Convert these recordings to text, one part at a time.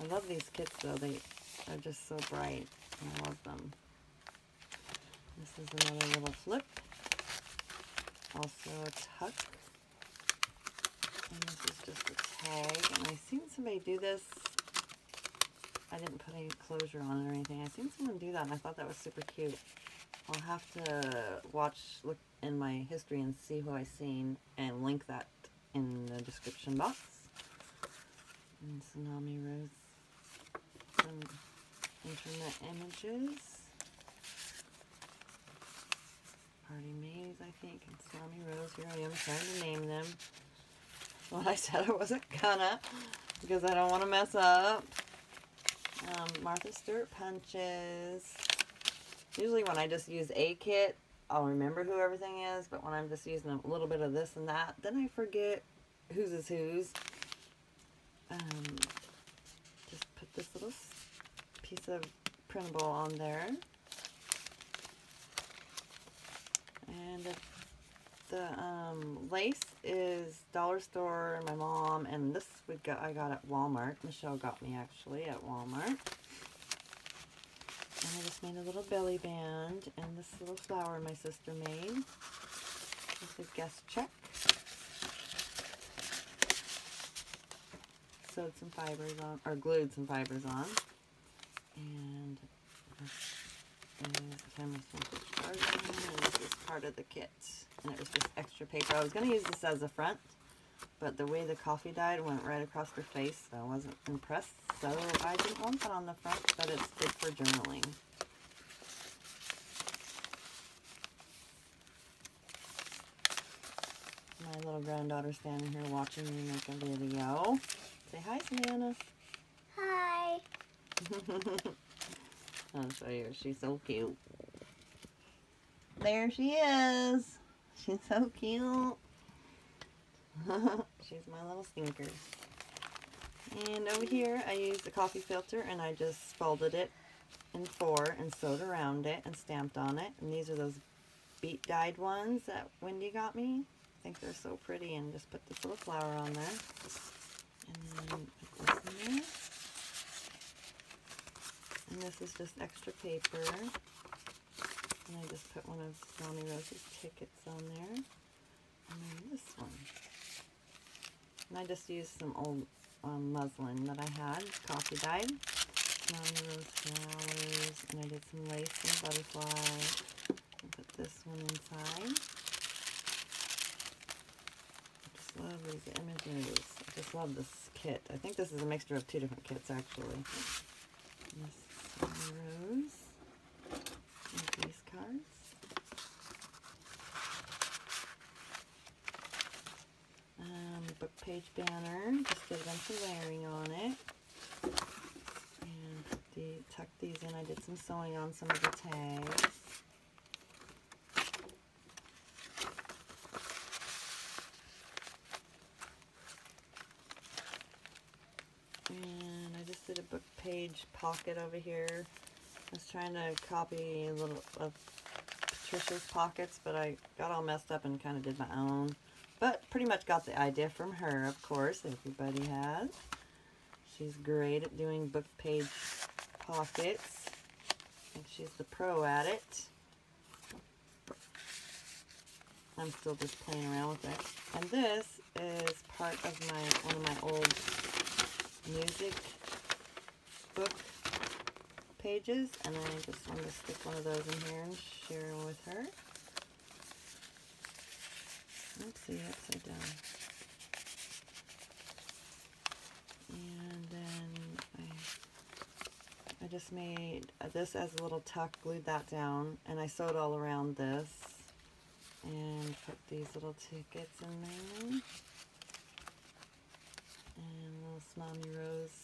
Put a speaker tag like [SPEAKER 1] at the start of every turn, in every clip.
[SPEAKER 1] I love these kits though. They are just so bright. I love them. This is another little flip. Also a tuck. And this is just a tag. And I've seen somebody do this. I didn't put any closure on it or anything. I've seen someone do that and I thought that was super cute. I'll have to look in my history and see who I've seen and link that in the description box. And Tsunami Rose. Some internet images. Party Maze, I think, and Tsunami Rose. Here I am trying to name them. Well, I said I wasn't gonna because I don't want to mess up. Martha Stewart punches. Usually when I just use a kit, I'll remember who everything is, but when I'm just using a little bit of this and that, then I forget whose is whose. Just put this little piece of printable on there. And the lace is dollar store, my mom, and this I got at Walmart. Michelle got me actually at Walmart. And I just made a little belly band and this little flower my sister made with a guest check. Sewed some fibers on, or glued some fibers on. And this is Timeless Vintage Garden, and this is part of the kit. And it was just extra paper. I was going to use this as a front, but the way the coffee dyed went right across her face, so I wasn't impressed. So I didn't want that on the front, but it's good for journaling. My little granddaughter standing here watching me make a video. Say hi, Savannah.
[SPEAKER 2] Hi.
[SPEAKER 1] I'll show you. She's so cute. There she is. She's so cute. She's my little stinker. And over here I used a coffee filter and I just folded it in 4 and sewed around it and stamped on it. And these are those beet dyed ones that Wendy got me. I think they're so pretty, and just put this little flower on there. And then put this in there. And this is just extra paper. And I just put one of Tsunami Rose's tickets on there. And then this one. And I just used some old muslin that I had, coffee dyed. Tsunami Rose flowers. And I did some lace and butterfly. And put this one inside. I just love these images. I just love this kit. I think this is a mixture of 2 different kits actually. And this Rose and these cards. Book page banner. Just did a bunch of layering on it. And tuck these in. I did some sewing on some of the tags. And I just did a book page pocket over here. I was trying to copy a little of Patricia's pockets, but I got all messed up and kind of did my own. But pretty much got the idea from her, of course. Everybody has. She's great at doing book page pockets. I think she's the pro at it. I'm still just playing around with it. And this is part of one of my old music book pages, and I just wanted to stick one of those in here and share them with her. Oopsie, upside down. And then I just made this as a little tuck, glued that down, and I sewed all around this and put these little tickets in there. And a little Tsunami Rose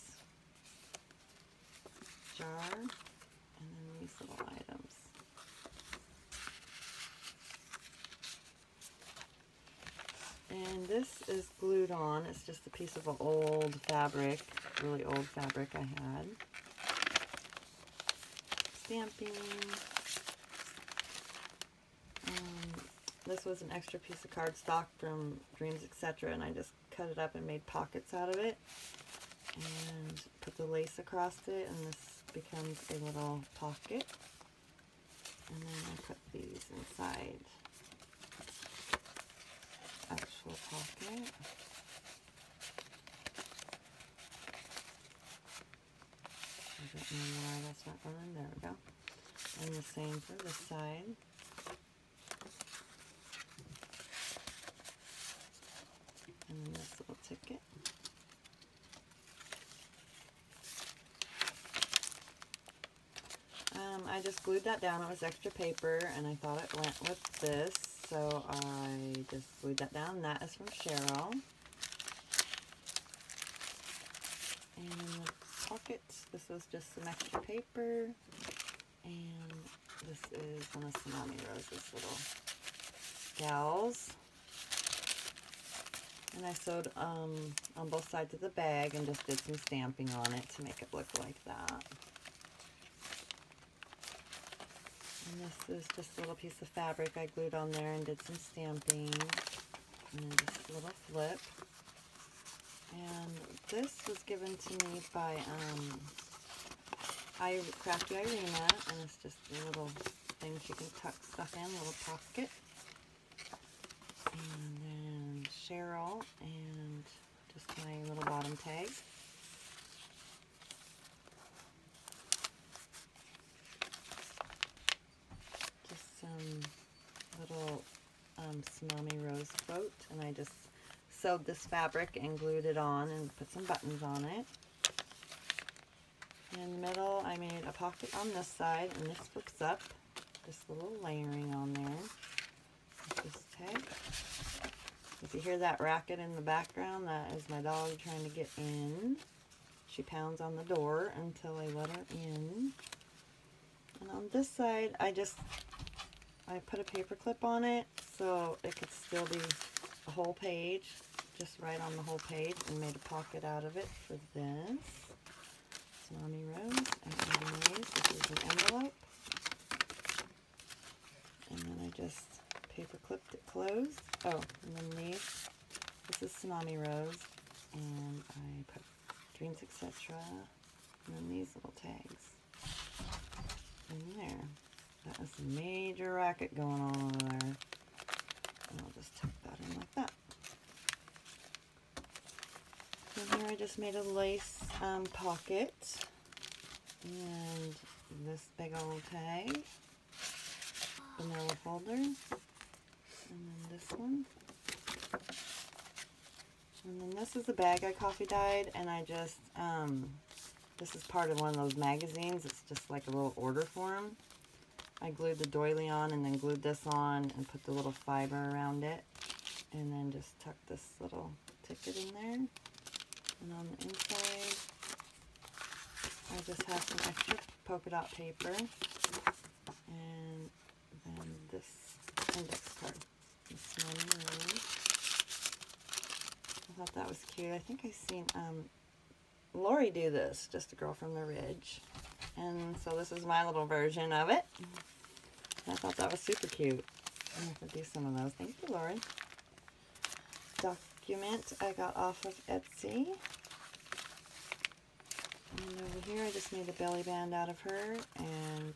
[SPEAKER 1] jar, and then these little items. And this is glued on. It's just a piece of an old fabric, really old fabric I had. Stamping. This was an extra piece of cardstock from Dreams Etc. and I just cut it up and made pockets out of it. and put the lace across it, and this becomes a little pocket. And then I put these inside actual pocket. I don't know why that's not running. There we go. And the same for this side. And then this little ticket. I just glued that down. It was extra paper, and I thought it went with this, so I just glued that down. That is from Cheryl. And in the pockets, this was just some extra paper, and this is one of Tsunami Rose's little gals. And I sewed on both sides of the bag and just did some stamping on it to make it look like that. And this is just a little piece of fabric I glued on there and did some stamping. And then just a little flip. And this was given to me by Crafty Irina, and it's just a little thing you can tuck stuff in, a little pocket. And then Cheryl, and just my little bottom tag. Just some little Tsunami Rose quote, and I just sewed this fabric and glued it on and put some buttons on it. In the middle, I made a pocket on this side, and this flips up. Just a little layering on there. This tag. If you hear that racket in the background, that is my dog trying to get in. She pounds on the door until I let her in. And on this side, I put a paper clip on it so it could still be a whole page, just right on the whole page, and made a pocket out of it for this. Tsunami Rose and This is an envelope. And then I just paper clipped it closed. Oh, and then these. This is Tsunami Rose, and I put Dreams, etc. And then these little tags in there. That is a major racket going on over there. And I'll just tuck that in like that. And here I just made a lace pocket. And this big old tag. Vanilla folder. And then this one. And then this is a bag I coffee dyed, and I just, this is part of one of those magazines. It's just like a little order form. I glued the doily on and then glued this on and put the little fiber around it. And then just tucked this little ticket in there. And on the inside, I just have some extra polka dot paper. And then this index card. This one. I thought that was cute. I think I've seen Lori do this, just a girl from the Ridge. And so this is my little version of it. And I thought that was super cute. I'm going to do some of those. Thank you, Lori. Document I got off of Etsy. And over here I just made a belly band out of her. And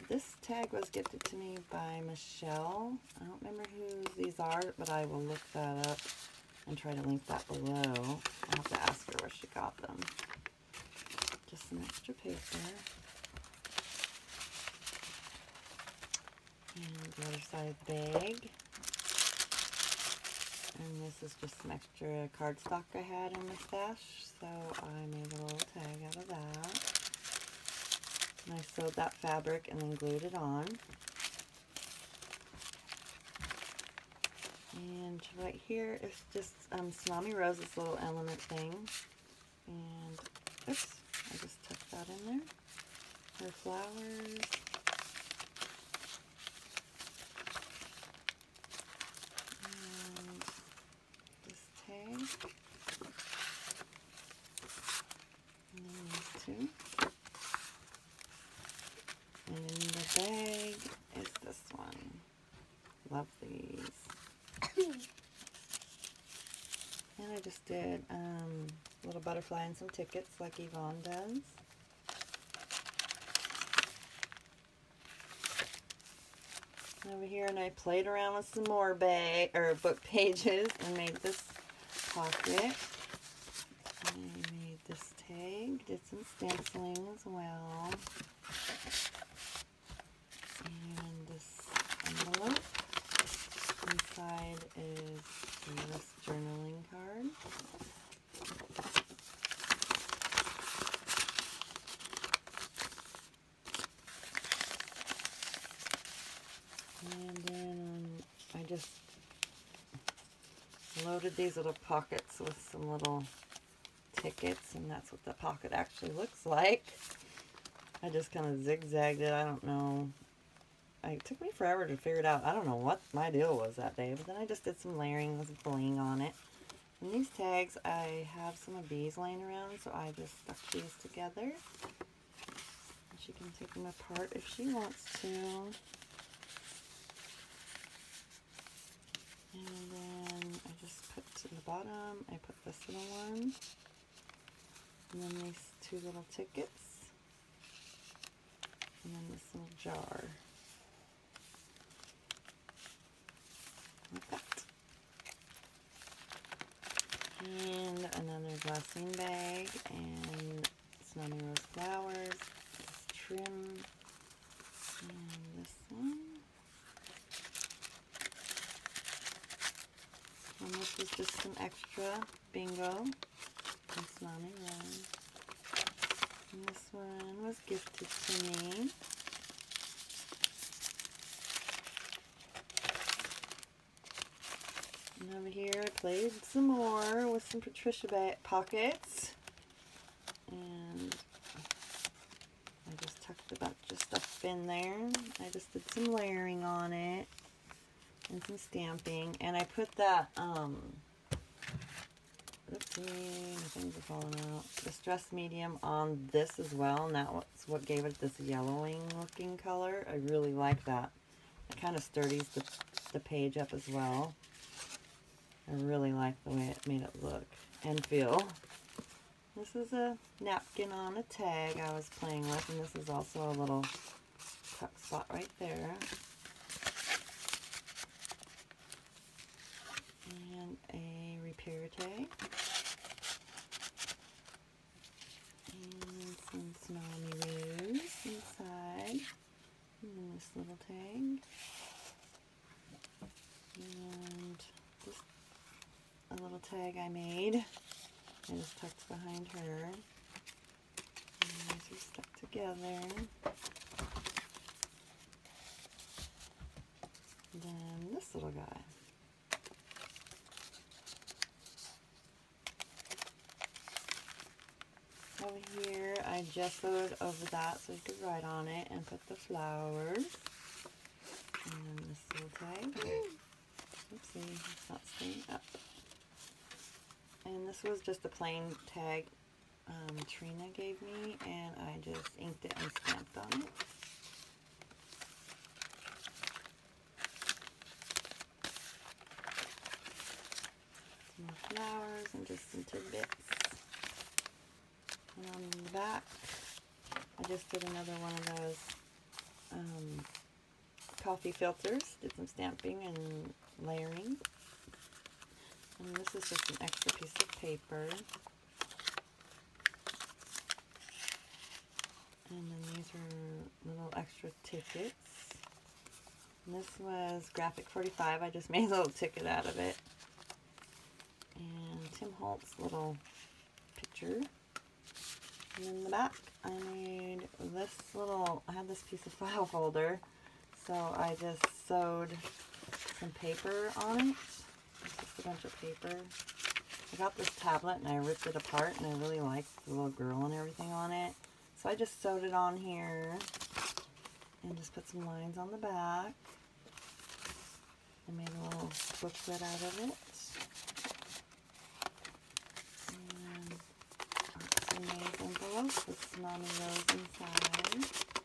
[SPEAKER 1] this tag was gifted to me by Michelle. I don't remember who these are, but I will look that up and try to link that below. I'll have to ask her where she got them. Just some extra paper. And the other side of the bag. And this is just some extra cardstock I had in my stash, so I made a little tag out of that. And I sewed that fabric and then glued it on. And right here is just Tsunami Rose's little element thing. And, oops, I just tucked that in there. Her flowers. And this tag. And then these two. And in the bag is this one. Love these. And I just did little butterfly and some tickets like Yvonne does. Over here, and I played around with some more book pages and made this pocket. I made this tag, did some stenciling as well. And this envelope. Inside is this journaling card. And then I just loaded these little pockets with some little tickets, and that's what the pocket actually looks like. I just kind of zigzagged it. I don't know. It took me forever to figure it out. I don't know what my deal was that day, but then I just did some layering with bling on it. And these tags, I have some of these laying around, so I just stuck these together. And she can take them apart if she wants to. And then I just put to the bottom, I put this little one, and then these two little tickets, and then this little jar. Like that. And another glassine bag, and Snowy Rose flowers, this trim, and this one. And this was just some extra bingo and Snowy Rose. And this one was gifted to me. And over here I played some more with some Patricia pockets. And I just tucked a bunch of stuff in there. I just did some layering on it and some stamping. And I put that, oopsie, my things are falling out. Distress medium on this as well. And that's what gave it this yellowing looking color. I really like that. It kind of sturdies the page up as well. I really like the way it made it look and feel. This is a napkin on a tag I was playing with, and this is also a little tuck spot right there. And a repair tag. And some Snowy Rose inside. And this little tag. And this a little tag I made. I just tucked behind her. And these are stuck together. Then this little guy. Over here, I gessoed over that so you could write on it and put the flowers. And then this little tag. Oopsie, it's not staying up. And this was just a plain tag Trina gave me, and I just inked it and stamped on it. Some more flowers and just some tidbits. And on the back, I just did another one of those coffee filters. Did some stamping and layering. And this is just an extra piece of paper. And then these are little extra tickets. And this was Graphic 45. I just made a little ticket out of it. And Tim Holt's little picture. And in the back, I made this little, I had this piece of file folder. So I just sewed some paper on it. Just a bunch of paper. I got this tablet and I ripped it apart, and I really liked the little girl and everything on it. So I just sewed it on here and just put some lines on the back. I made a little booklet out of it. And some nice envelopes with Snowy Rose inside.